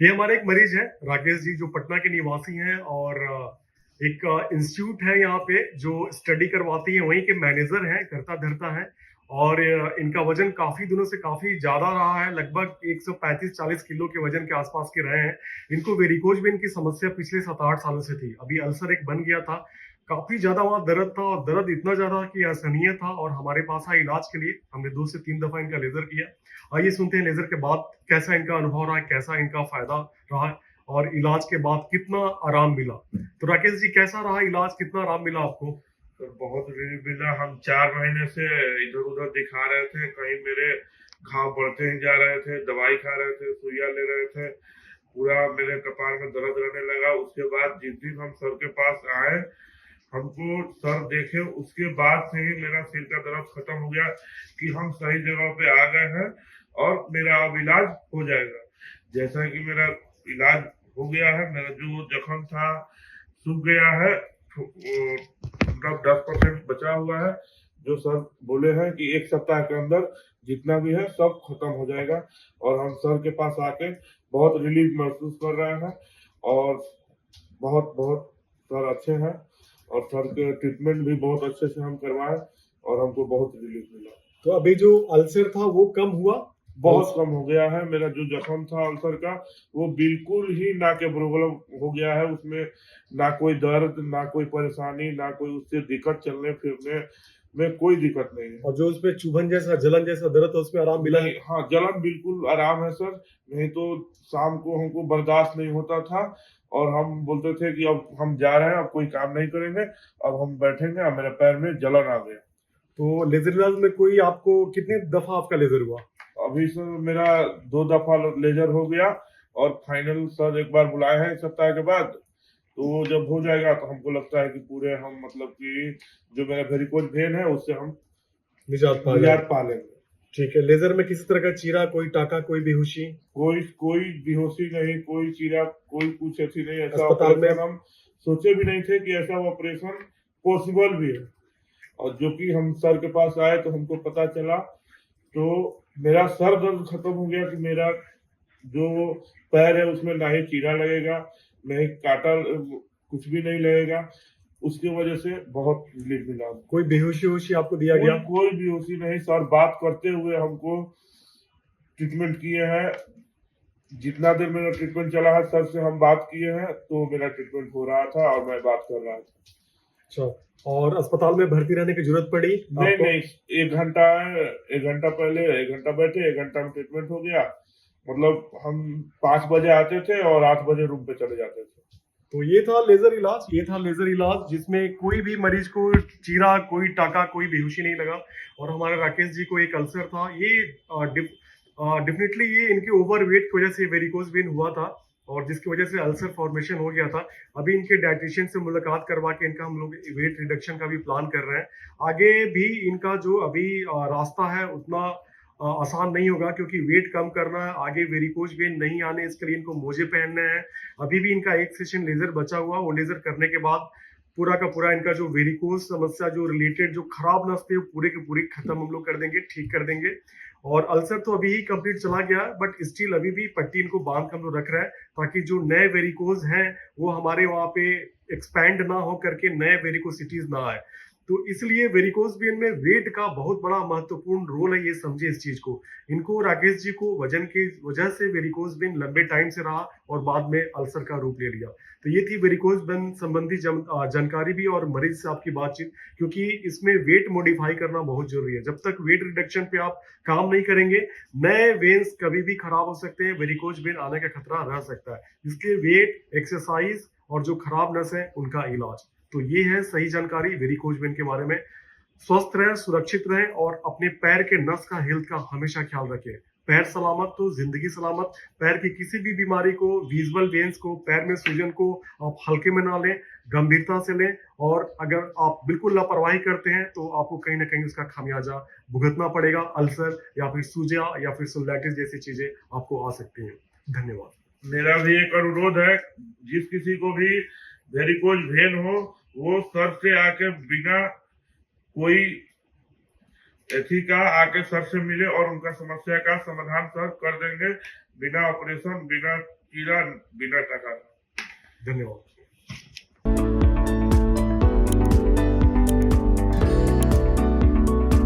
ये हमारे एक मरीज है राकेश जी, जो पटना के निवासी हैं और एक इंस्टीट्यूट है यहाँ पे जो स्टडी करवाती है, वहीं के मैनेजर हैं, करता धरता है। और इनका वजन काफी दिनों से काफी ज्यादा रहा है, लगभग 135-40 किलो के वजन के आसपास के रहे हैं। इनको वेरिकोज वेन की समस्या पिछले 7-8 सालों से थी। अभी अल्सर एक बन गया था, काफी ज्यादा वहां दर्द था और दर्द इतना ज्यादा कि असहनीय था। और हमारे पास आए इलाज के लिए, हमने 2 से 3 दफा इनका लेजर किया। आइए सुनते हैं लेजर के बाद कैसा इनका अनुभव रहा, कैसा इनका फायदा रहा और इलाज के बाद कितना आराम मिला। तो राकेश जी, कैसा रहा इलाज, कितना आराम मिला आपको? तो बहुत रिलीफ मिला। हम 4 महीने से इधर उधर दिखा रहे थे, कहीं मेरे घाव बढ़ते ही जा रहे थे, दवाई खा रहे थे, सुइया ले रहे थे, पूरा मेरे कपार में दर्द रहने लगा। उसके बाद जिस दिन हम सर के पास आए, हमको सर देखे, उसके बाद से ही मेरा सिर का दर्द खत्म हो गया कि हम सही जगह पे आ गए हैं और मेरा अब इलाज हो जाएगा। जैसा कि मेरा इलाज हो गया है, मेरा जो जख्म था सूख गया है, मतलब 10% बचा हुआ है। जो सर बोले हैं कि 1 सप्ताह के अंदर जितना भी है सब खत्म हो जाएगा। और हम सर के पास आके बहुत रिलीफ महसूस कर रहे हैं और बहुत बहुत सर अच्छे हैं और सर के ट्रीटमेंट भी बहुत अच्छे से हम करवाए और हमको बहुत रिलीफ मिला। तो अभी जो अल्सर था वो कम हुआ? बहुत कम हो गया है। मेरा जो जख्म था अल्सर का, वो बिल्कुल ही ना के बराबर हो गया है। उसमें ना कोई दर्द, ना कोई परेशानी, ना कोई उससे दिक्कत, चलने फिरने में कोई दिक्कत नहीं है। और जो उसमें चुभन जैसा, जलन जैसा दर्द था, उसमें आराम मिला? नहीं, हाँ, जलन बिल्कुल आराम है सर। नहीं तो शाम को हमको बर्दाश्त नहीं होता था और हम बोलते थे कि अब हम जा रहे हैं, अब कोई काम नहीं करेंगे, अब हम बैठेंगे। अब मेरे पैर में जलन आ गया। तो लेजर इलाज में कोई आपको कितनी दफा आपका लेजर हुआ? अभी सर मेरा 2 दफा लेजर हो गया और फाइनल सर एक बार बुलाए हैं 1 सप्ताह के बाद। तो वो जब हो जाएगा तो हमको लगता है कि पूरे हम, मतलब कि जो मेरा वेरिकोज वेन है उससे हम निजात पा लेंगे। ठीक है। लेजर में किसी तरह का चीरा, कोई टाका, कोई बेहोशी? कोई कोई बेहोशी नहीं, कोई चीरा, कोई कुछ ऐसी नहीं। ऐसा अस्पताल में ऑपरेशन हम सोचे भी नहीं थे कि ऐसा ऑपरेशन पॉसिबल भी है। और जो कि हम सर के पास आए तो हमको पता चला, तो मेरा सर दर्द खत्म हो गया कि मेरा जो पैर है उसमें ना ही चीरा लगेगा, ना ही काटा, कुछ भी नहीं लगेगा। उसकी वजह से बहुत रिलीफ मिला। कोई बेहोशी होशी आपको दिया गया? कोई बेहोशी नहीं सर। बात करते हुए हमको ट्रीटमेंट किए हैं। जितना देर मेरा ट्रीटमेंट चला है, सर से हम बात किए हैं तो मेरा ट्रीटमेंट हो रहा था और मैं बात कर रहा था। अच्छा। और अस्पताल में भर्ती रहने की जरूरत पड़ी? नहीं, 1 घंटा पहले 1 घंटा बैठे, 1 घंटा में ट्रीटमेंट हो गया। मतलब हम 5 बजे आते थे और 8 बजे रूम पे चले जाते थे। तो ये था लेजर इलाज, जिसमें कोई भी मरीज को चीरा, कोई टाका, कोई बेहोशी नहीं लगा। और हमारे राकेश जी को एक अल्सर था, ये डेफिनेटली ये इनके ओवरवेट की वजह से वेरिकोज वेन हुआ था और जिसकी वजह से अल्सर फॉर्मेशन हो गया था। अभी इनके डाइटिशियन से मुलाकात करवा के इनका हम लोग वेट रिडक्शन का भी प्लान कर रहे हैं। आगे भी इनका जो अभी रास्ता है उतना आसान नहीं होगा, क्योंकि वेट कम करना है, आगे वेरिकोज वेन नहीं आने, इसके लिए इनको मोजे पहनने हैं। अभी भी इनका एक सेशन लेजर बचा हुआ, वो लेजर करने के बाद पूरा का पूरा इनका जो वेरिकोज समस्या जो रिलेटेड जो खराब नस थे वो पूरे की पूरी खत्म हम लोग कर देंगे, ठीक कर देंगे। और अल्सर तो अभी ही कंप्लीट चला गया, बट स्टिल अभी भी पट्टी इनको बांध कर हम लोग रख रहे हैं, ताकि जो नए वेरिकोज हैं वो हमारे वहां पे एक्सपैंड ना हो करके नए वेरिकोसिटीज ना आए। तो इसलिए वेरिकोज वेन में वेट का बहुत बड़ा महत्वपूर्ण रोल है, ये समझे इस चीज को। इनको, राकेश जी को, वजन की वजह से वेरिकोज वेन लंबे टाइम से रहा और बाद में अल्सर का रूप ले लिया। तो ये थी वेरिकोज वेन संबंधी जानकारी भी और मरीज से आपकी बातचीत, क्योंकि इसमें वेट मॉडिफाई करना बहुत जरूरी है। जब तक वेट रिडक्शन पे आप काम नहीं करेंगे, नए वेन्स कभी भी खराब हो सकते हैं, वेरिकोज वेन आने का खतरा रह सकता है। इसलिए वेट, एक्सरसाइज और जो खराब नस है उनका इलाज। तो ये है सही जानकारी वेरिकोज वेन के बारे में। स्वस्थ रहें, सुरक्षित रहें और अपने पैर के नस का, हेल्थ का हमेशा ख्याल रखें। पैर सलामत तो जिंदगी सलामत। पैर की किसी भी बीमारी को, विजुअल वेन्स को, पैर में सूजन को आप हल्के में ना लें, गंभीरता से लें। और अगर आप बिल्कुल लापरवाही करते हैं तो आपको कहीं ना कहीं उसका खामियाजा भुगतना पड़ेगा। अल्सर या फिर सूजा या फिर सोलाइटिस जैसी चीजें आपको आ सकती हैं। धन्यवाद। मेरा भी एक अनुरोध है, जिस किसी को भी वेरिकोज वेन हो, वो सर से आके बिना कोई एथी का आके सर से मिले और उनका समस्या का समाधान सर कर देंगे, बिना ऑपरेशन, बिना चीरा बिना टाका। धन्यवाद।